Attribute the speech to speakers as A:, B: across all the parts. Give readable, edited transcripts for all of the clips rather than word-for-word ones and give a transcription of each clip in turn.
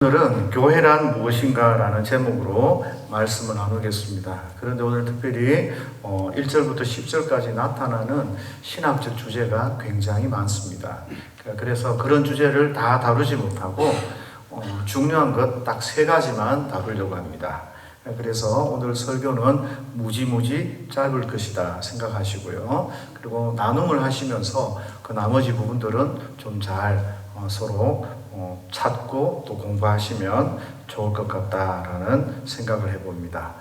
A: 오늘은 교회란 무엇인가라는 제목으로 말씀을 나누겠습니다. 그런데 오늘 특별히 1절부터 10절까지 나타나는 신학적 주제가 굉장히 많습니다. 그래서 그런 주제를 다 다루지 못하고 중요한 것 딱 3가지만 다루려고 합니다. 그래서 오늘 설교는 무지무지 짧을 것이다 생각하시고요. 그리고 나눔을 하시면서 그 나머지 부분들은 좀 잘 서로 찾고 또 공부하시면 좋을 것 같다라는 생각을 해봅니다.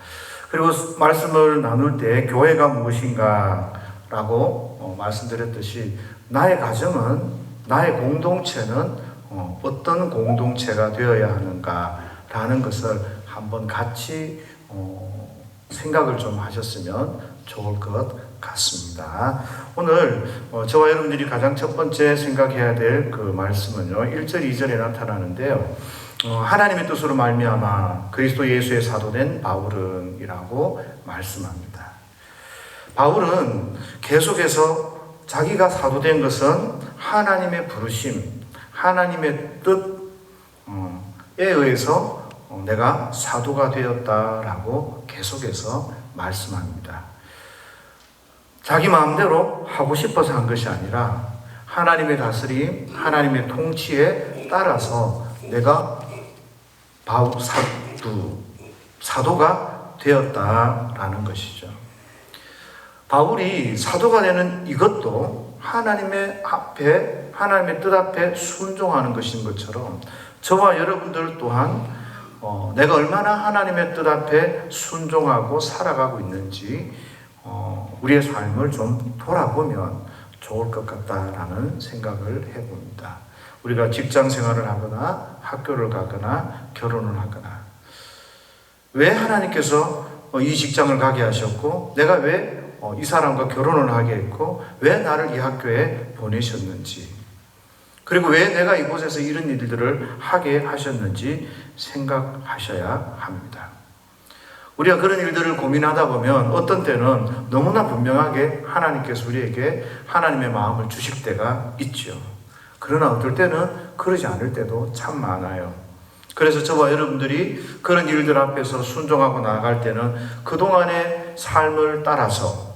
A: 그리고 말씀을 나눌 때 교회가 무엇인가라고 말씀드렸듯이 나의 가정은, 나의 공동체는 어떤 공동체가 되어야 하는가라는 것을 한번 같이 생각을 좀 하셨으면 좋을 것 같습니다. 오늘 저와 여러분들이 가장 첫 번째 생각해야 될 그 말씀은요, 1절, 2절에 나타나는데요. 하나님의 뜻으로 말미암아 그리스도 예수의 사도된 바울은 이라고 말씀합니다. 바울은 계속해서 자기가 사도된 것은 하나님의 부르심, 하나님의 뜻에 의해서 내가 사도가 되었다라고 계속해서 말씀합니다. 자기 마음대로 하고 싶어서 한 것이 아니라 하나님의 다스림, 하나님의 통치에 따라서 내가 사도가 되었다라는 것이죠. 바울이 사도가 되는 이것도 하나님의 뜻 앞에 순종하는 것인 것처럼 저와 여러분들 또한 내가 얼마나 하나님의 뜻 앞에 순종하고 살아가고 있는지 우리의 삶을 좀 돌아보면 좋을 것 같다라는 생각을 해봅니다. 우리가 직장 생활을 하거나 학교를 가거나 결혼을 하거나 왜 하나님께서 이 직장을 가게 하셨고 내가 왜 이 사람과 결혼을 하게 했고 왜 나를 이 학교에 보내셨는지 그리고 왜 내가 이곳에서 이런 일들을 하게 하셨는지 생각하셔야 합니다. 우리가 그런 일들을 고민하다 보면 어떤 때는 너무나 분명하게 하나님께서 우리에게 하나님의 마음을 주실 때가 있죠. 그러나 어떨 때는 그러지 않을 때도 참 많아요. 그래서 저와 여러분들이 그런 일들 앞에서 순종하고 나아갈 때는 그동안의 삶을 따라서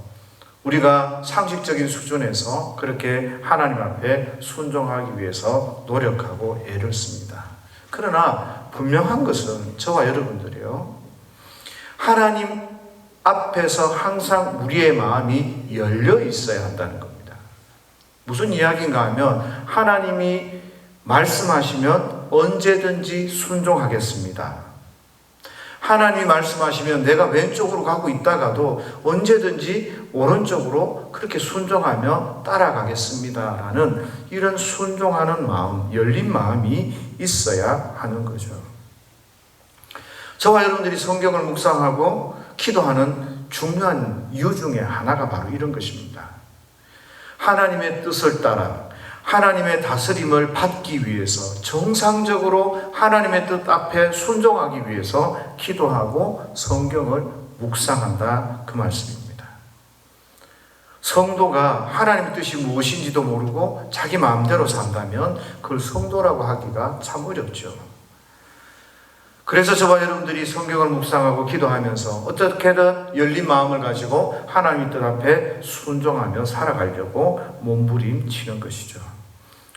A: 우리가 상식적인 수준에서 그렇게 하나님 앞에 순종하기 위해서 노력하고 애를 씁니다. 그러나 분명한 것은 저와 여러분들이요, 하나님 앞에서 항상 우리의 마음이 열려 있어야 한다는 겁니다. 무슨 이야기인가 하면 하나님이 말씀하시면 언제든지 순종하겠습니다. 하나님이 말씀하시면 내가 왼쪽으로 가고 있다가도 언제든지 오른쪽으로 그렇게 순종하며 따라가겠습니다. 라는 이런 순종하는 마음, 열린 마음이 있어야 하는 거죠. 저와 여러분들이 성경을 묵상하고 기도하는 중요한 이유 중에 하나가 바로 이런 것입니다. 하나님의 뜻을 따라 하나님의 다스림을 받기 위해서 정상적으로 하나님의 뜻 앞에 순종하기 위해서 기도하고 성경을 묵상한다 그 말씀입니다. 성도가 하나님의 뜻이 무엇인지도 모르고 자기 마음대로 산다면 그걸 성도라고 하기가 참 어렵죠. 그래서 저와 여러분들이 성경을 묵상하고 기도하면서 어떻게든 열린 마음을 가지고 하나님의 뜻 앞에 순종하며 살아가려고 몸부림치는 것이죠.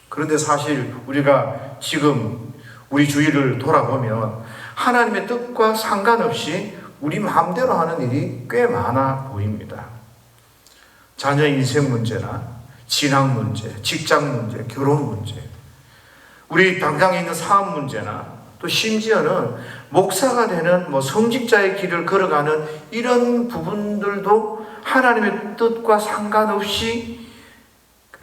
A: 그런데 사실 우리가 지금 우리 주위를 돌아보면 하나님의 뜻과 상관없이 우리 마음대로 하는 일이 꽤 많아 보입니다. 자녀의 인생 문제나 진학 문제, 직장 문제, 결혼 문제, 우리 당장에 있는 사업 문제나 또 심지어는 목사가 되는 성직자의 길을 걸어가는 이런 부분들도 하나님의 뜻과 상관없이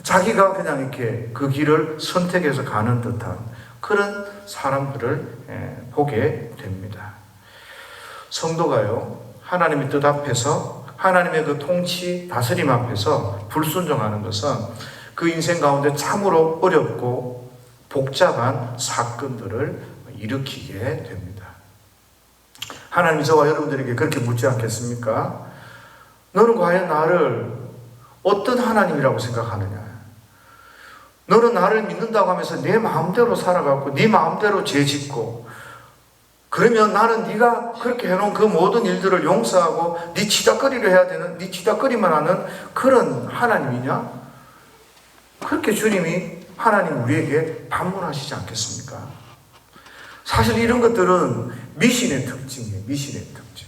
A: 자기가 그냥 이렇게 그 길을 선택해서 가는 듯한 그런 사람들을 보게 됩니다. 성도가요, 하나님의 뜻 앞에서 하나님의 그 통치, 다스림 앞에서 불순종하는 것은 그 인생 가운데 참으로 어렵고 복잡한 사건들을 일으키게 됩니다. 하나님이 저와 여러분들에게 그렇게 묻지 않겠습니까? 너는 과연 나를 어떤 하나님이라고 생각하느냐? 너는 나를 믿는다고 하면서 내 마음대로 살아가고 네 마음대로 죄짓고 그러면 나는 네가 그렇게 해놓은 그 모든 일들을 용서하고 네 치다거리를 해야 되는, 네 치다거리만 하는 그런 하나님이냐? 그렇게 주님이 하나님 우리에게 반문하시지 않겠습니까? 사실 이런 것들은 미신의 특징이에요. 미신의 특징.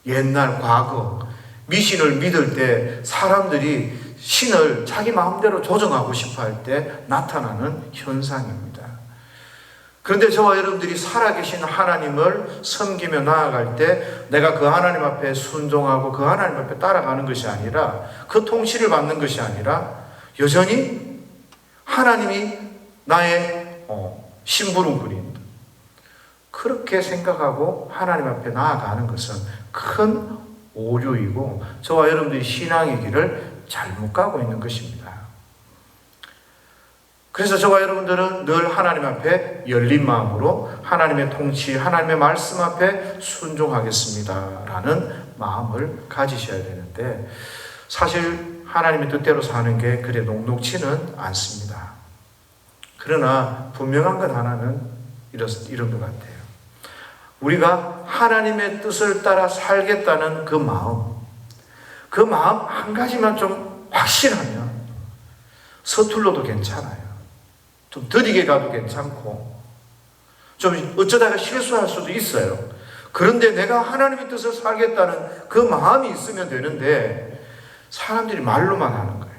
A: 옛날 과거 미신을 믿을 때 사람들이 신을 자기 마음대로 조정하고 싶어 할 때 나타나는 현상입니다. 그런데 저와 여러분들이 살아계신 하나님을 섬기며 나아갈 때 내가 그 하나님 앞에 순종하고 그 하나님 앞에 따라가는 것이 아니라, 그 통치를 받는 것이 아니라 여전히 하나님이 나의 심부름꾼인, 그렇게 생각하고 하나님 앞에 나아가는 것은 큰 오류이고 저와 여러분들이 신앙의 길을 잘못 가고 있는 것입니다. 그래서 저와 여러분들은 늘 하나님 앞에 열린 마음으로 하나님의 통치, 하나님의 말씀 앞에 순종하겠습니다 라는 마음을 가지셔야 되는데, 사실 하나님의 뜻대로 사는 게 그래 녹록지는 않습니다. 그러나 분명한 것 하나는 이런 것 같아요. 우리가 하나님의 뜻을 따라 살겠다는 그 마음 한 가지만 좀 확실하면 서툴러도 괜찮아요. 좀 더디게 가도 괜찮고 좀 어쩌다가 실수할 수도 있어요. 그런데 내가 하나님의 뜻을 살겠다는 그 마음이 있으면 되는데 사람들이 말로만 하는 거예요.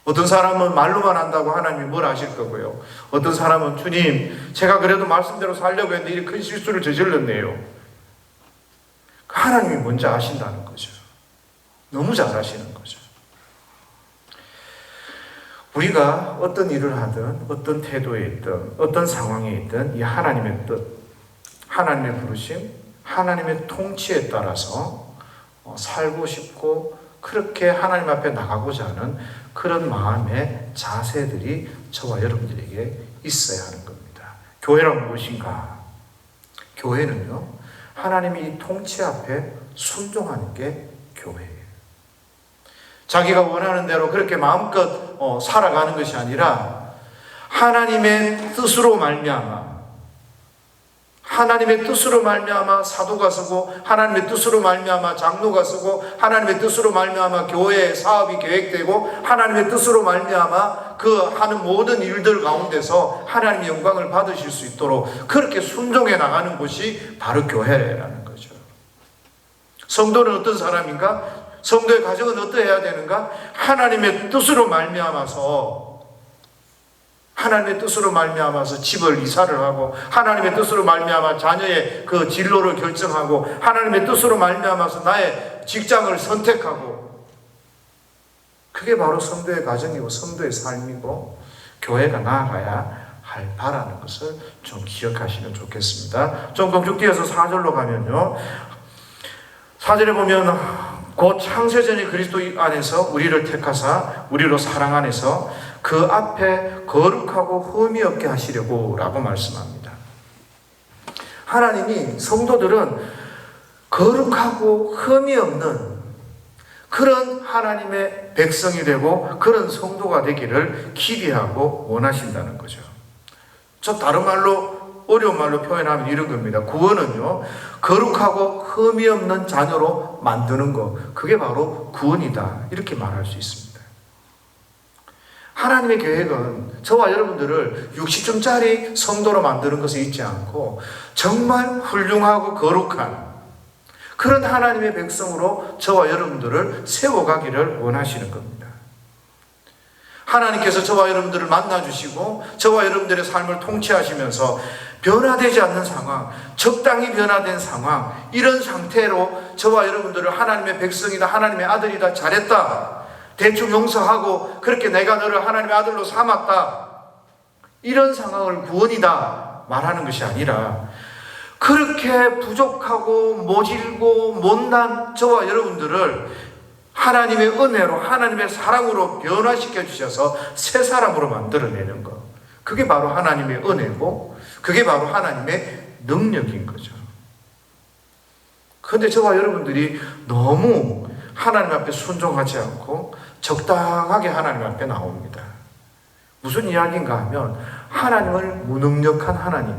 A: 어떤 사람은 말로만 한다고 하나님이 뭘 하실 거고요. 어떤 사람은 주님 제가 그래도 말씀대로 살려고 했는데 이 큰 실수를 저질렀네요. 하나님이 먼저 아신다는 거죠. 너무 잘 아시는 거죠. 우리가 어떤 일을 하든 어떤 태도에 있든 어떤 상황에 있든 이 하나님의 뜻, 하나님의 부르심, 하나님의 통치에 따라서 살고 싶고 그렇게 하나님 앞에 나가고자 하는 그런 마음의 자세들이 저와 여러분들에게 있어야 하는 겁니다. 교회란 무엇인가? 교회는요, 하나님이 이 통치 앞에 순종하는 게 교회예요. 자기가 원하는 대로 그렇게 마음껏 살아가는 것이 아니라 하나님의 뜻으로 말미암아, 하나님의 뜻으로 말미암아 사도가 쓰고, 하나님의 뜻으로 말미암아 장로가 쓰고, 하나님의 뜻으로 말미암아 교회 사업이 계획되고, 하나님의 뜻으로 말미암아 그 하는 모든 일들 가운데서 하나님의 영광을 받으실 수 있도록 그렇게 순종해 나가는 곳이 바로 교회라는 거죠. 성도는 어떤 사람인가? 성도의 가정은 어떠해야 되는가? 하나님의 뜻으로 말미암아서, 하나님의 뜻으로 말미암아서 집을 이사를 하고, 하나님의 뜻으로 말미암아 자녀의 그 진로를 결정하고, 하나님의 뜻으로 말미암아서 나의 직장을 선택하고, 그게 바로 성도의 가정이고 성도의 삶이고 교회가 나아가야 할 바라는 것을 좀 기억하시면 좋겠습니다. 좀 더 쭉 뛰어서 4절로 가면요, 4절에 보면 곧 창세전에 그리스도 안에서 우리를 택하사 우리로 사랑 안에서 그 앞에 거룩하고 흠이 없게 하시려고 라고 말씀합니다. 하나님이 성도들은 거룩하고 흠이 없는 그런 하나님의 백성이 되고 그런 성도가 되기를 기대하고 원하신다는 거죠. 저 다른 말로, 어려운 말로 표현하면 이런 겁니다. 구원은요, 거룩하고 흠이 없는 자녀로 만드는 것, 그게 바로 구원이다, 이렇게 말할 수 있습니다. 하나님의 계획은 저와 여러분들을 60점짜리 성도로 만드는 것에 있지 않고 정말 훌륭하고 거룩한 그런 하나님의 백성으로 저와 여러분들을 세워가기를 원하시는 겁니다. 하나님께서 저와 여러분들을 만나주시고 저와 여러분들의 삶을 통치하시면서 변화되지 않는 상황, 적당히 변화된 상황, 이런 상태로 저와 여러분들을 하나님의 백성이다, 하나님의 아들이다, 잘했다, 대충 용서하고 그렇게 내가 너를 하나님의 아들로 삼았다, 이런 상황을 구원이다 말하는 것이 아니라, 그렇게 부족하고 모질고 못난 저와 여러분들을 하나님의 은혜로, 하나님의 사랑으로 변화시켜 주셔서 새 사람으로 만들어내는 것, 그게 바로 하나님의 은혜고 그게 바로 하나님의 능력인 거죠. 그런데 저와 여러분들이 너무 하나님 앞에 순종하지 않고 적당하게 하나님 앞에 나옵니다. 무슨 이야기인가 하면 하나님을 무능력한 하나님,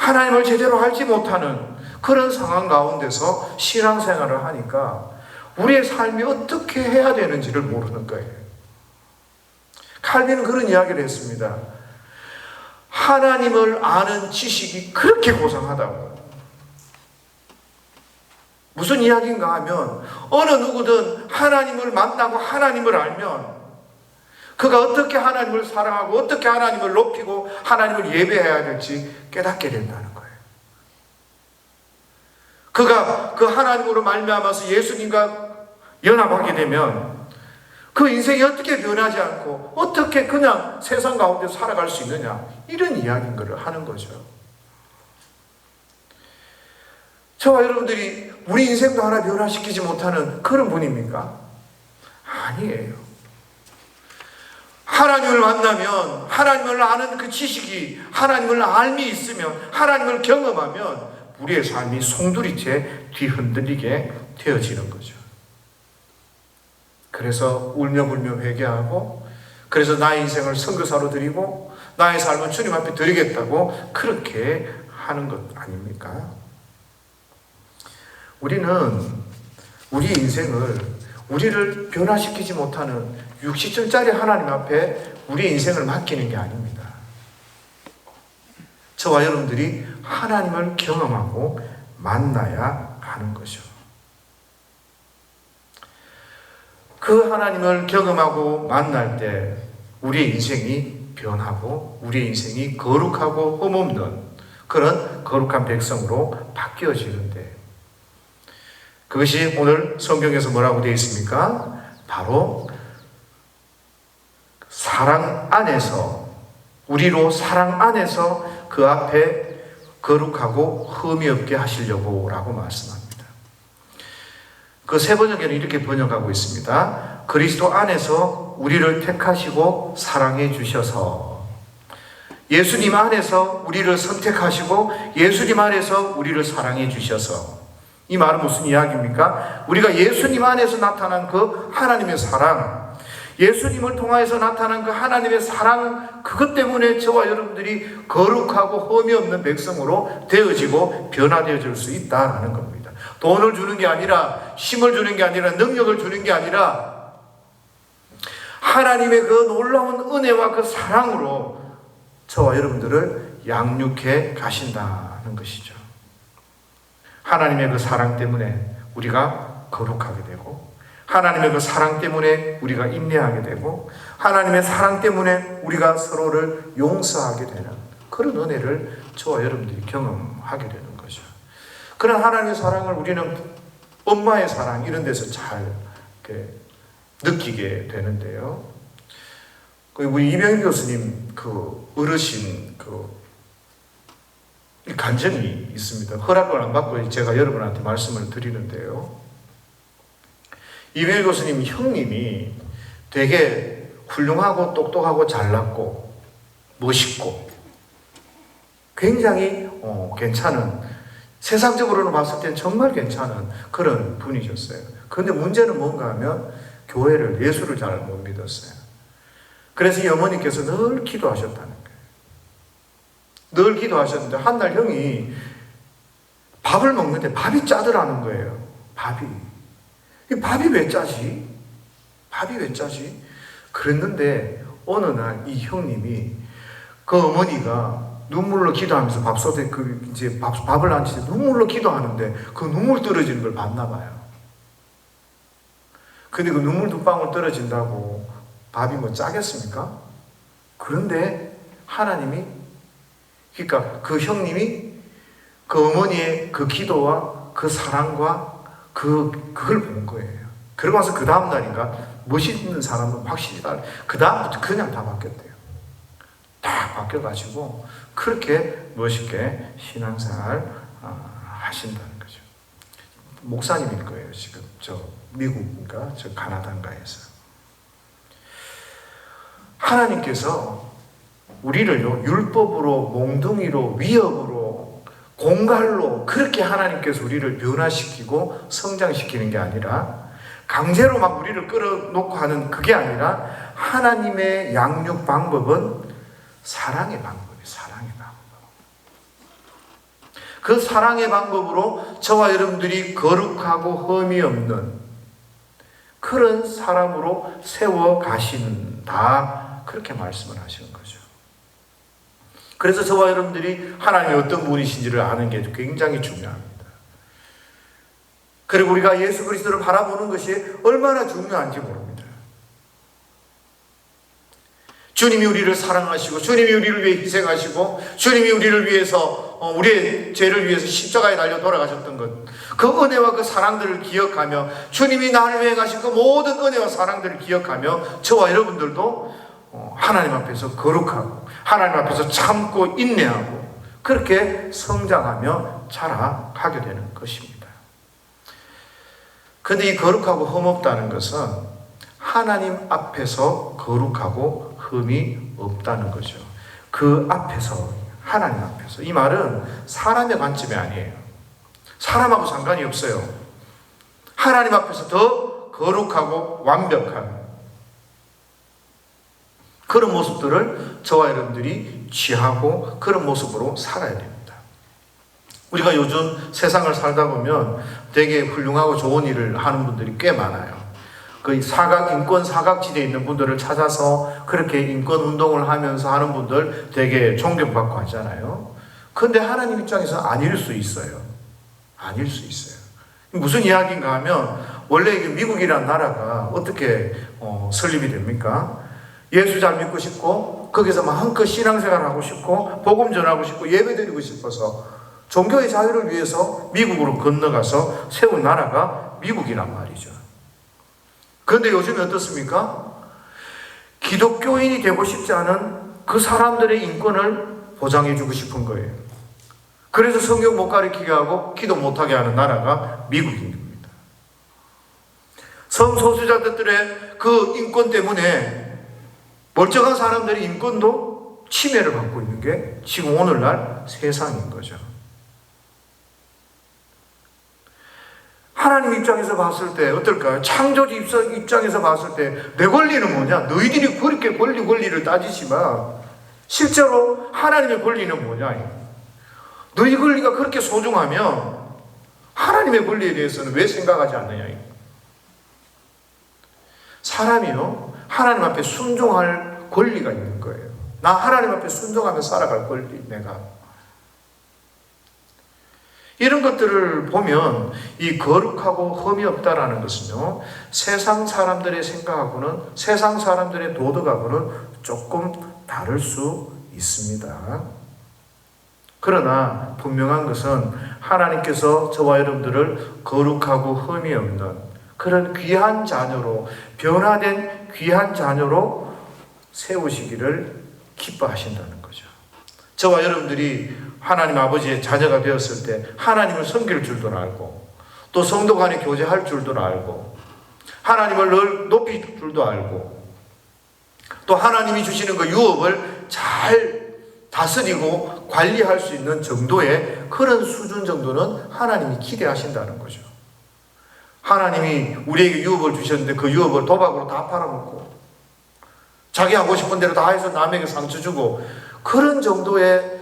A: 하나님을 제대로 알지 못하는 그런 상황 가운데서 신앙생활을 하니까 우리의 삶이 어떻게 해야 되는지를 모르는 거예요. 칼빈은 그런 이야기를 했습니다. 하나님을 아는 지식이 그렇게 고상하다고. 무슨 이야기인가 하면 어느 누구든 하나님을 만나고 하나님을 알면 그가 어떻게 하나님을 사랑하고 어떻게 하나님을 높이고 하나님을 예배해야 될지 깨닫게 된다는 거예요. 그가 그 하나님으로 말미암아서 예수님과 연합하게 되면 그 인생이 어떻게 변하지 않고 어떻게 그냥 세상 가운데 살아갈 수 있느냐, 이런 이야기인 것을 하는 거죠. 저와 여러분들이 우리 인생도 하나 변화시키지 못하는 그런 분입니까? 아니에요. 하나님을 만나면 하나님을 아는 그 지식이, 하나님을 알미 있으면, 하나님을 경험하면 우리의 삶이 송두리째 뒤흔들리게 되어지는 거죠. 그래서 울며불며 회개하고, 그래서 나의 인생을 선교사로 드리고 나의 삶을 주님 앞에 드리겠다고 그렇게 하는 것 아닙니까? 우리는 우리 인생을, 우리를 변화시키지 못하는 60점짜리 하나님 앞에 우리 인생을 맡기는 게 아닙니다. 저와 여러분들이 하나님을 경험하고 만나야 하는 거죠. 그 하나님을 경험하고 만날 때 우리의 인생이 변하고 우리의 인생이 거룩하고 흠없는 그런 거룩한 백성으로 바뀌어지는데, 그것이 오늘 성경에서 뭐라고 되어 있습니까? 바로 사랑 안에서, 우리로 사랑 안에서 그 앞에 거룩하고 흠이 없게 하시려고 라고 말씀합니다. 그 세 번역에는 이렇게 번역하고 있습니다. 그리스도 안에서 우리를 택하시고 사랑해 주셔서, 예수님 안에서 우리를 선택하시고 예수님 안에서 우리를 사랑해 주셔서. 이 말은 무슨 이야기입니까? 우리가 예수님 안에서 나타난 그 하나님의 사랑, 예수님을 통하여서 나타난 그 하나님의 사랑, 그것 때문에 저와 여러분들이 거룩하고 흠이 없는 백성으로 되어지고 변화되어질 수 있다는 겁니다. 돈을 주는 게 아니라, 힘을 주는 게 아니라, 능력을 주는 게 아니라 하나님의 그 놀라운 은혜와 그 사랑으로 저와 여러분들을 양육해 가신다는 것이죠. 하나님의 그 사랑 때문에 우리가 거룩하게 되고, 하나님의 그 사랑 때문에 우리가 인내하게 되고, 하나님의 사랑 때문에 우리가 서로를 용서하게 되는 그런 은혜를 저와 여러분들이 경험하게 되는 거죠. 그런 하나님의 사랑을 우리는 엄마의 사랑 이런 데서 잘 느끼게 되는데요. 우리 이병희 교수님 그 어르신 간증이 있습니다. 허락을 안 받고 제가 여러분한테 말씀을 드리는데요. 이병희 교수님 형님이 되게 훌륭하고 똑똑하고 잘났고 멋있고 굉장히 괜찮은, 세상적으로는 봤을 때 정말 괜찮은 그런 분이셨어요. 그런데 문제는 뭔가 하면 교회를, 예수를 잘 못 믿었어요. 그래서 이 어머니께서 늘 기도하셨다는 거예요. 늘 기도하셨는데 한 날 형이 밥을 먹는데 밥이 짜더라는 거예요. 이 밥이 왜 짜지? 밥이 왜 짜지? 그랬는데 어느 날 이 형님이 그 어머니가 눈물로 기도하면서 밥솥에 이제 밥을 앉히서 눈물로 기도하는데 그 눈물 떨어지는 걸 봤나 봐요. 근데 그 눈물 두 방울 떨어진다고 밥이 뭐 짜겠습니까? 그런데 하나님이, 그러니까 그 형님이 그 어머니의 그 기도와 그 사랑과 그걸 본 거예요. 그러고 나서 그 다음 날인가 멋있는 사람은 확실히 그 다음부터 그냥 다 바뀌었대요. 다 바뀌어가지고 그렇게 멋있게 신앙생활 하신다는 거죠. 목사님일 거예요. 지금 저 미국인가 저 가나다인가에서. 하나님께서 우리를요 율법으로, 몽둥이로, 위협으로, 공갈로 그렇게 하나님께서 우리를 변화시키고 성장시키는 게 아니라, 강제로 막 우리를 끌어놓고 하는 그게 아니라, 하나님의 양육 방법은 사랑의 방법이에요. 사랑의 방법. 그 사랑의 방법으로 저와 여러분들이 거룩하고 흠이 없는 그런 사람으로 세워 가신다. 그렇게 말씀을 하시는 거죠. 그래서 저와 여러분들이 하나님이 어떤 분이신지를 아는 게 굉장히 중요합니다. 그리고 우리가 예수 그리스도를 바라보는 것이 얼마나 중요한지 모릅니다. 주님이 우리를 사랑하시고 주님이 우리를 위해 희생하시고 주님이 우리를 위해서 우리의 죄를 위해서 십자가에 달려 돌아가셨던 것, 그 은혜와 그 사랑들을 기억하며 주님이 나를 위해 가신 그 모든 은혜와 사랑들을 기억하며 저와 여러분들도 하나님 앞에서 거룩하고 하나님 앞에서 참고 인내하고 그렇게 성장하며 자라가게 되는 것입니다. 그런데 이 거룩하고 흠없다는 것은 하나님 앞에서 거룩하고 흠이 없다는 거죠. 그 앞에서, 하나님 앞에서. 이 말은 사람의 관점이 아니에요. 사람하고 상관이 없어요. 하나님 앞에서 더 거룩하고 완벽한 그런 모습들을 저와 여러분들이 취하고 그런 모습으로 살아야 됩니다. 우리가 요즘 세상을 살다 보면 되게 훌륭하고 좋은 일을 하는 분들이 꽤 많아요. 그 인권 사각지대에 있는 분들을 찾아서 그렇게 인권 운동을 하면서 하는 분들 되게 존경받고 하잖아요. 그런데 하나님 입장에서 아닐 수 있어요. 아닐 수 있어요. 무슨 이야기인가 하면 원래 미국이라는 나라가 어떻게 설립이 됩니까? 예수 잘 믿고 싶고 거기서 마음껏 신앙생활 하고 싶고 복음 전하고 싶고 예배드리고 싶어서 종교의 자유를 위해서 미국으로 건너가서 세운 나라가 미국이란 말이죠. 그런데 요즘에 어떻습니까? 기독교인이 되고 싶지 않은 그 사람들의 인권을 보장해주고 싶은 거예요. 그래서 성경 못 가르치게 하고 기도 못하게 하는 나라가 미국입니다. 성소수자들의 그 인권 때문에 멀쩡한 사람들의 인권도 침해를 받고 있는 게 지금 오늘날 세상인 거죠. 하나님 입장에서 봤을 때 어떨까요? 창조주 입장에서 봤을 때 내 권리는 뭐냐? 너희들이 그렇게 권리를 따지지만 실제로 하나님의 권리는 뭐냐? 너희 권리가 그렇게 소중하면 하나님의 권리에 대해서는 왜 생각하지 않느냐? 사람이요, 하나님 앞에 순종할 권리가 있는 거예요. 나 하나님 앞에 순종하며 살아갈 권리, 내가. 이런 것들을 보면 이 거룩하고 흠이 없다라는 것은요, 세상 사람들의 생각하고는, 세상 사람들의 도덕하고는 조금 다를 수 있습니다. 그러나 분명한 것은 하나님께서 저와 여러분들을 거룩하고 흠이 없는 그런 귀한 자녀로, 변화된 귀한 자녀로 세우시기를 기뻐하신다는 거죠. 저와 여러분들이 하나님 아버지의 자녀가 되었을 때 하나님을 섬길 줄도 알고 또 성도 간에 교제할 줄도 알고 하나님을 늘 높일 줄도 알고 또 하나님이 주시는 그 유업을 잘 다스리고 관리할 수 있는 정도의 그런 수준 정도는 하나님이 기대하신다는 거죠. 하나님이 우리에게 유업을 주셨는데 그 유업을 도박으로 다 팔아먹고 자기 하고 싶은 대로 다 해서 남에게 상처 주고 그런 정도의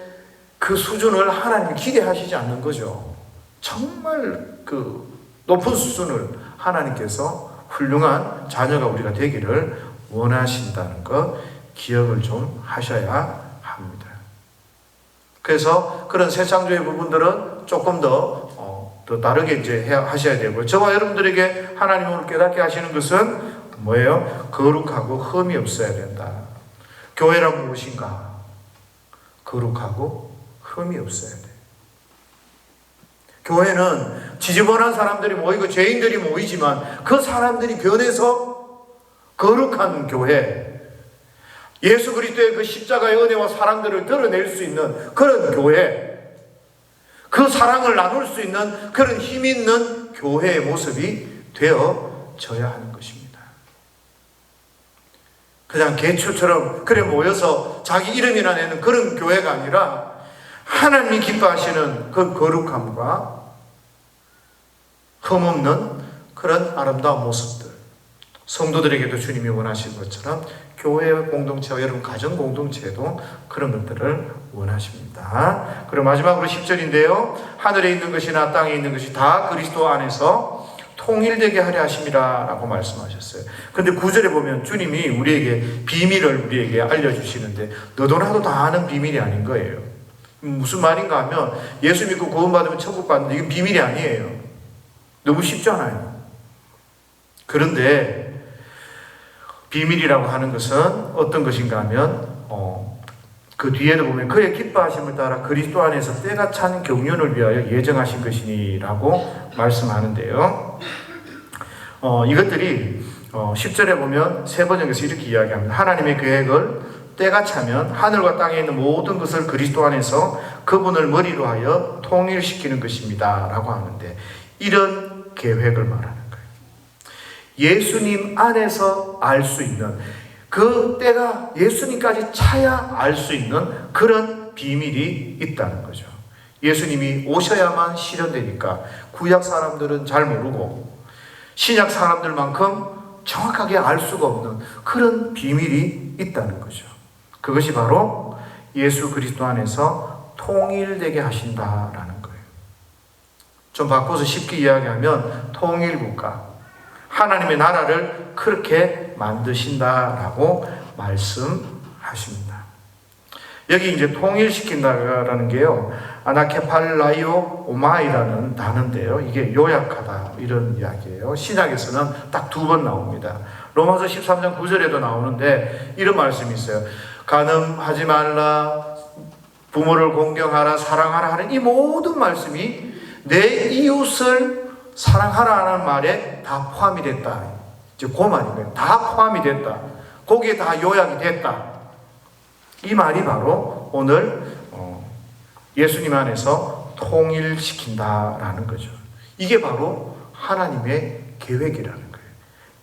A: 그 수준을 하나님이 기대하시지 않는 거죠. 정말 그 높은 수준을 하나님께서 훌륭한 자녀가 우리가 되기를 원하신다는 것 기억을 좀 하셔야 합니다. 그래서 그런 새 창조의 부분들은 조금 더 다르게 이제 하셔야 되고요. 저와 여러분들에게 하나님을 깨닫게 하시는 것은 뭐예요? 거룩하고 흠이 없어야 된다. 교회란 무엇인가? 거룩하고 흠이 없어야 돼. 교회는 지저분한 사람들이 모이고 죄인들이 모이지만 그 사람들이 변해서 거룩한 교회, 예수 그리스도의 그 십자가의 은혜와 사랑들을 드러낼 수 있는 그런 교회, 그 사랑을 나눌 수 있는 그런 힘 있는 교회의 모습이 되어져야 하는 것입니다. 그냥 개초처럼 그래 모여서 자기 이름이나 내는 그런 교회가 아니라 하나님이 기뻐하시는 그 거룩함과 흠없는 그런 아름다운 모습들, 성도들에게도 주님이 원하시는 것처럼 교회 공동체와 여러분 가정 공동체에도 그런 것들을 원하십니다. 그리고 마지막으로 10절인데요. 하늘에 있는 것이나 땅에 있는 것이 다 그리스도 안에서 통일되게 하려 하심이라 라고 말씀하셨어요. 근데 9절에 보면 주님이 우리에게 비밀을 우리에게 알려주시는데 너도 나도 다 아는 비밀이 아닌 거예요. 무슨 말인가 하면 예수 믿고 구원받으면 천국 가는데 이건 비밀이 아니에요. 너무 쉽잖아요. 그런데 비밀이라고 하는 것은 어떤 것인가 하면 그 뒤에도 보면 그의 기뻐하심을 따라 그리스도 안에서 때가 찬 경륜을 위하여 예정하신 것이니라고 말씀하는데요. 이것들이 10절에 보면 세 번역에서 이렇게 이야기합니다. 하나님의 계획을 때가 차면 하늘과 땅에 있는 모든 것을 그리스도 안에서 그분을 머리로 하여 통일시키는 것입니다 라고 하는데 이런 계획을 말하는 거예요. 예수님 안에서 알 수 있는 그 때가 예수님까지 차야 알 수 있는 그런 비밀이 있다는 거죠. 예수님이 오셔야만 실현되니까 구약 사람들은 잘 모르고 신약 사람들만큼 정확하게 알 수가 없는 그런 비밀이 있다는 거죠. 그것이 바로 예수 그리스도 안에서 통일되게 하신다라는 거예요. 좀 바꿔서 쉽게 이야기하면 통일국가, 하나님의 나라를 그렇게 만드신다라고 말씀하십니다. 여기 이제 통일시킨다라는 게요, 아나케팔라이오 오마이라는 단어인데요. 이게 요약하다 이런 이야기예요. 신약에서는 딱 2번 나옵니다. 로마서 13장 9절에도 나오는데 이런 말씀이 있어요. 간음하지 말라, 부모를 공경하라, 사랑하라 하는 이 모든 말씀이 내 이웃을 사랑하라는 말에 다 포함이 됐다. 이제 그 말인 거예요. 다 포함이 됐다. 거기에 다 요약이 됐다. 이 말이 바로 오늘 예수님 안에서 통일시킨다라는 거죠. 이게 바로 하나님의 계획이라는 거예요.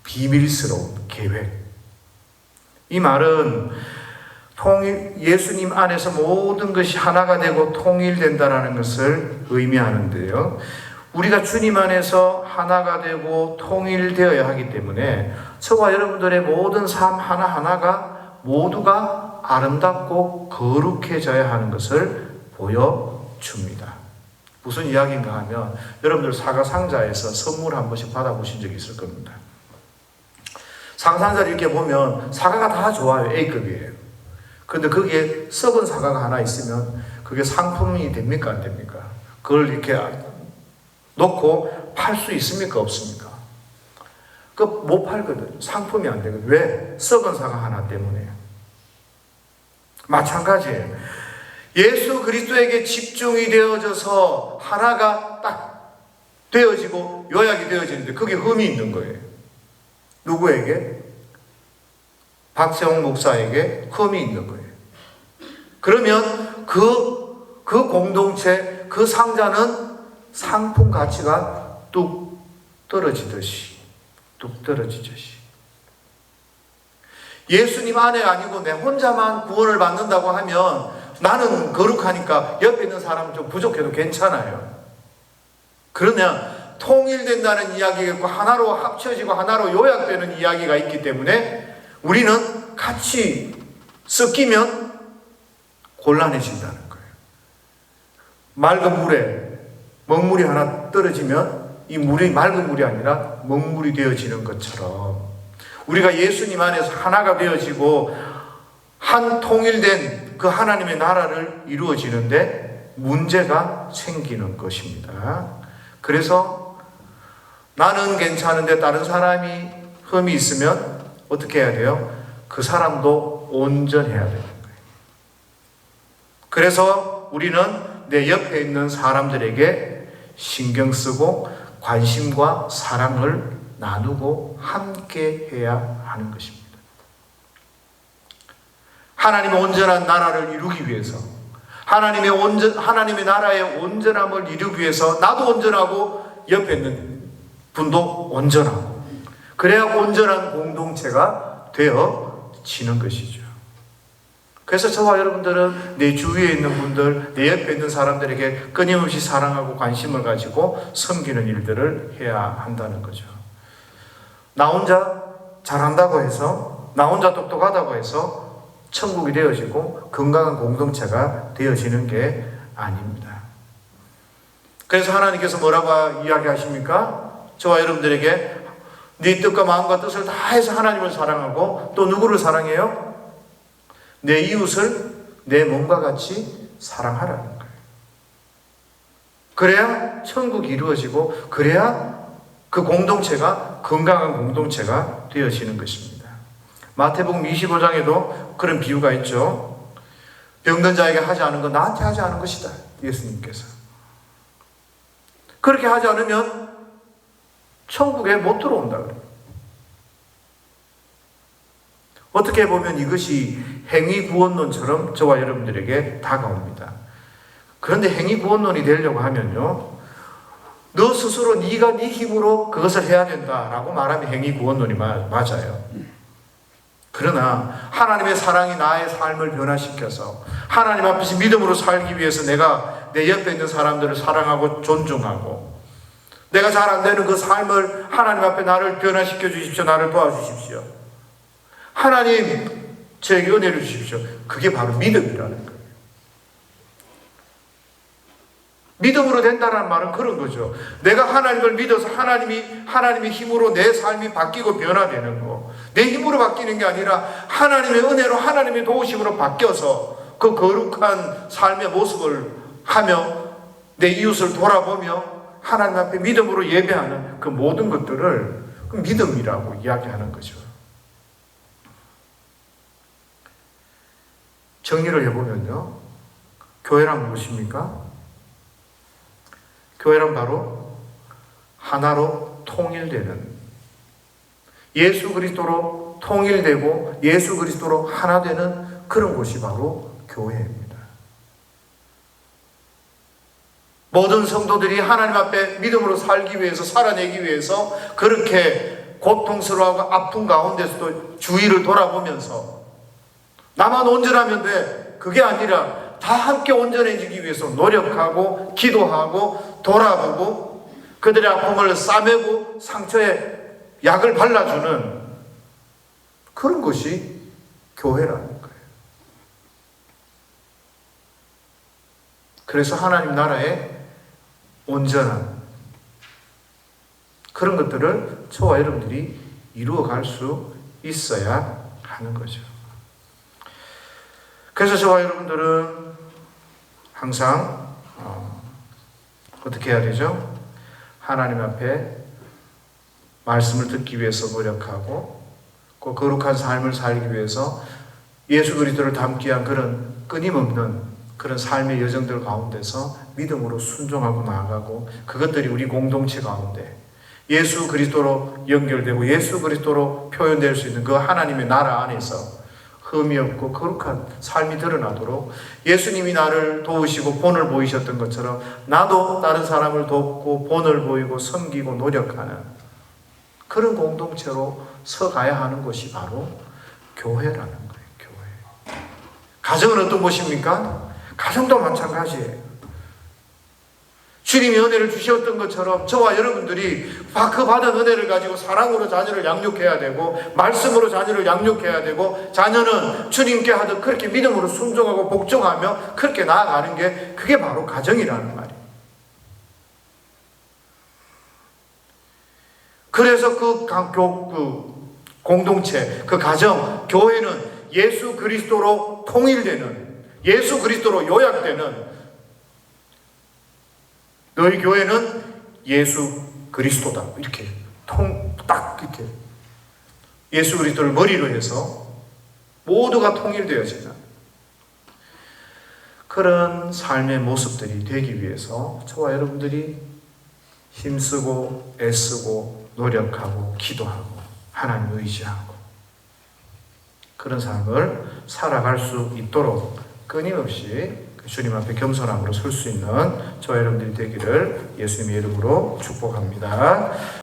A: 비밀스러운 계획. 이 말은 예수님 안에서 모든 것이 하나가 되고 통일된다라는 것을 의미하는데요. 우리가 주님 안에서 하나가 되고 통일되어야 하기 때문에 저와 여러분들의 모든 삶 하나하나가 모두가 아름답고 거룩해져야 하는 것을 보여줍니다. 무슨 이야기인가 하면 여러분들 사과상자에서 선물 한 번씩 받아보신 적이 있을 겁니다. 사과상자를 이렇게 보면 사과가 다 좋아요. A급이에요. 근데 거기에 썩은 사과가 하나 있으면 그게 상품이 됩니까? 안 됩니까? 그걸 이렇게 놓고 팔 수 있습니까? 없습니까? 못 팔거든. 상품이 안 되거든. 왜? 썩은 사과 하나 때문에. 마찬가지예요. 예수 그리스도에게 집중이 되어져서 하나가 딱 되어지고 요약이 되어지는데 그게 흠이 있는 거예요. 누구에게? 박세홍 목사에게 흠이 있는 거예요. 그러면 그 공동체, 그 상자는 상품 가치가 뚝 떨어지듯이 예수님 안에 아니고 내 혼자만 구원을 받는다고 하면 나는 거룩하니까 옆에 있는 사람은 좀 부족해도 괜찮아요. 그러나 통일된다는 이야기가 있고 하나로 합쳐지고 하나로 요약되는 이야기가 있기 때문에 우리는 같이 섞이면 곤란해진다는 거예요. 맑은 물에 먹물이 하나 떨어지면 이 물이 맑은 물이 아니라 먹물이 되어지는 것처럼 우리가 예수님 안에서 하나가 되어지고 한 통일된 그 하나님의 나라를 이루어지는데 문제가 생기는 것입니다. 그래서 나는 괜찮은데 다른 사람이 흠이 있으면 어떻게 해야 돼요? 그 사람도 온전해야 되는 거예요. 그래서 우리는 내 옆에 있는 사람들에게 신경 쓰고 관심과 사랑을 나누고 함께 해야 하는 것입니다. 하나님의 온전한 나라를 이루기 위해서 하나님의 나라의 온전함을 이루기 위해서 나도 온전하고 옆에 있는 분도 온전하고 그래야 온전한 공동체가 되어지는 것이죠. 그래서 저와 여러분들은 내 주위에 있는 분들, 내 옆에 있는 사람들에게 끊임없이 사랑하고 관심을 가지고 섬기는 일들을 해야 한다는 거죠. 나 혼자 잘한다고 해서, 나 혼자 똑똑하다고 해서 천국이 되어지고 건강한 공동체가 되어지는 게 아닙니다. 그래서 하나님께서 뭐라고 이야기하십니까? 저와 여러분들에게 네 뜻과 마음과 뜻을 다해서 하나님을 사랑하고 또 누구를 사랑해요? 내 이웃을 내 몸과 같이 사랑하라는 거예요. 그래야 천국이 이루어지고 그래야 그 공동체가 건강한 공동체가 되어지는 것입니다. 마태복음 25장에도 그런 비유가 있죠. 병든 자에게 하지 않은 건 나한테 하지 않은 것이다. 예수님께서. 그렇게 하지 않으면 천국에 못 들어온다 그래요. 어떻게 보면 이것이 행위구원론처럼 저와 여러분들에게 다가옵니다. 그런데 행위구원론이 되려고 하면요, 너 스스로 네가 네 힘으로 그것을 해야 된다라고 말하면 행위구원론이 맞아요. 그러나 하나님의 사랑이 나의 삶을 변화시켜서 하나님 앞에서 믿음으로 살기 위해서 내가 내 옆에 있는 사람들을 사랑하고 존중하고 내가 잘 안 되는 그 삶을 하나님 앞에 나를 변화시켜 주십시오. 나를 도와주십시오. 하나님 저에게 은혜를 주십시오. 그게 바로 믿음이라는 거예요. 믿음으로 된다는 말은 그런 거죠. 내가 하나님을 믿어서 하나님의 힘으로 내 삶이 바뀌고 변화되는 거. 내 힘으로 바뀌는 게 아니라 하나님의 은혜로 하나님의 도우심으로 바뀌어서 그 거룩한 삶의 모습을 하며 내 이웃을 돌아보며 하나님 앞에 믿음으로 예배하는 그 모든 것들을 그 믿음이라고 이야기하는 거죠. 정리를 해보면요, 교회란 무엇입니까? 교회란 바로 하나로 통일되는, 예수 그리스도로 통일되고 예수 그리스도로 하나 되는 그런 곳이 바로 교회입니다. 모든 성도들이 하나님 앞에 믿음으로 살기 위해서, 살아내기 위해서 그렇게 고통스러워하고 아픈 가운데서도 주위를 돌아보면서 나만 온전하면 돼, 그게 아니라 다 함께 온전해지기 위해서 노력하고 기도하고 돌아보고 그들의 아픔을 싸매고 상처에 약을 발라주는 그런 것이 교회라는 거예요. 그래서 하나님 나라의 온전한 그런 것들을 저와 여러분들이 이루어갈 수 있어야 하는 거죠. 그래서 저와 여러분들은 항상 어떻게 해야 되죠? 하나님 앞에 말씀을 듣기 위해서 노력하고 그 거룩한 삶을 살기 위해서 예수 그리스도를 닮기 위한 그런 끊임없는 그런 삶의 여정들 가운데서 믿음으로 순종하고 나아가고 그것들이 우리 공동체 가운데 예수 그리스도로 연결되고 예수 그리스도로 표현될 수 있는 그 하나님의 나라 안에서 흠이 없고 거룩한 삶이 드러나도록 예수님이 나를 도우시고 본을 보이셨던 것처럼 나도 다른 사람을 돕고 본을 보이고 섬기고 노력하는 그런 공동체로 서가야 하는 것이 바로 교회라는 거예요. 교회. 가정은 어떤 곳입니까? 가정도 마찬가지예요. 주님이 은혜를 주셨던 것처럼 저와 여러분들이 그 받은 은혜를 가지고 사랑으로 자녀를 양육해야 되고 말씀으로 자녀를 양육해야 되고 자녀는 주님께 하듯 그렇게 믿음으로 순종하고 복종하며 그렇게 나아가는 게 그게 바로 가정이라는 말이에요. 그래서 그 공동체, 그 가정, 교회는 예수 그리스도로 통일되는, 예수 그리스도로 요약되는, 너희 교회는 예수 그리스도다. 이렇게 딱 이렇게 예수 그리스도를 머리로 해서 모두가 통일되어지는 그런 삶의 모습들이 되기 위해서 저와 여러분들이 힘쓰고 애쓰고 노력하고 기도하고 하나님 의지하고 그런 삶을 살아갈 수 있도록 끊임없이 주님 앞에 겸손함으로 설 수 있는 저와 여러분들이 되기를 예수님의 이름으로 축복합니다.